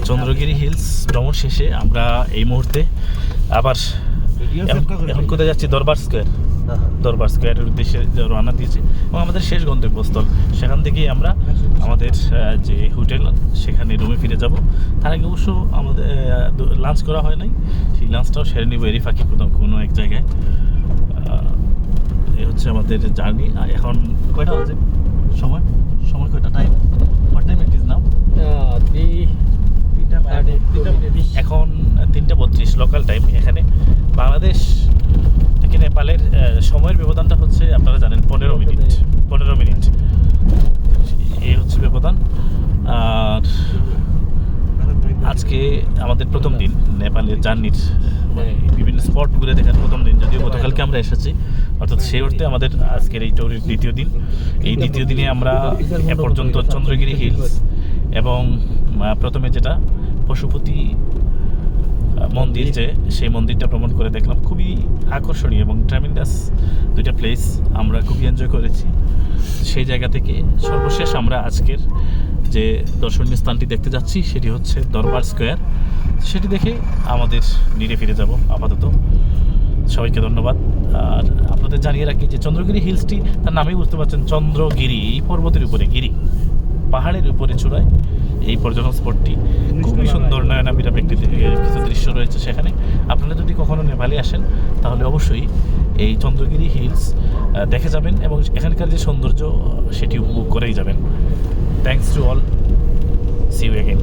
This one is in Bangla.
চন্দ্রগিরি হিলস ভ্রমণ শেষে আমরা এই মুহূর্তে আবার এখন কোথায় যাচ্ছি? দরবার স্কোয়ারের উদ্দেশ্যে রওনা দিয়েছি এবং আমাদের শেষ গন্তব্যস্থল। সেখান থেকেই আমরা আমাদের যে হোটেল সেখানে রুমে ফিরে যাব। তার আগে অবশ্য আমাদের লাঞ্চ করা হয় নাই, সেই লাঞ্চটাও সেরে নিব এরই ফাঁকি কোনো এক জায়গায়। এই হচ্ছে আমাদের জার্নি। এখন কয়টা হচ্ছে? সময় কয়টা? Time what time it is now? এখন 3:32 লোকাল টাইম। এখানে বাংলাদেশ থেকে নেপালের সময়ের ব্যবধানটা হচ্ছে আপনারা জানেন 15 মিনিট। এই হচ্ছে ব্যবধান। আর আজকে আমাদের প্রথম দিন নেপালের জার্নির, বিভিন্ন স্পট ঘুরে দেখার প্রথম দিন। যদিও গতকালকে আমরা এসেছি, অর্থাৎ সেই অর্থে আমাদের আজকের এই ট্যুরের দ্বিতীয় দিন। এই দ্বিতীয় দিনে আমরা এ পর্যন্ত চন্দ্রগিরি হিলস এবং প্রথমে যেটা পশুপতি মন্দির, যে সেই মন্দিরটা ভ্রমণ করে দেখলাম। খুবই আকর্ষণীয় এবং ট্রেমেন্ডাস দুইটা প্লেস, আমরা খুবই এনজয় করেছি। সেই জায়গা থেকে সর্বশেষ আমরা আজকের যে দর্শনীয় স্থানটি দেখতে যাচ্ছি সেটি হচ্ছে দরবার স্কোয়ার। সেটি দেখে আমাদের নিরে ফিরে যাব আপাতত। সবাইকে ধন্যবাদ। আর আপনাদের জানিয়ে রাখি যে চন্দ্রগিরি হিলসটি, তার নামেই বুঝতে পারছেন, চন্দ্রগিরি, এই পর্বতের উপরে গিরি, পাহাড়ের উপরে চূড়ায় এই পর্যটন স্পটটি। খুবই সুন্দর নয়নাভিরাম একটি কিছু দৃশ্য রয়েছে সেখানে। আপনারা যদি কখনো নেপালে আসেন তাহলে অবশ্যই এই চন্দ্রগিরি হিলস দেখে যাবেন এবং এখানকার যে সৌন্দর্য সেটি উপভোগ করেই যাবেন। Thanks to all, see you again.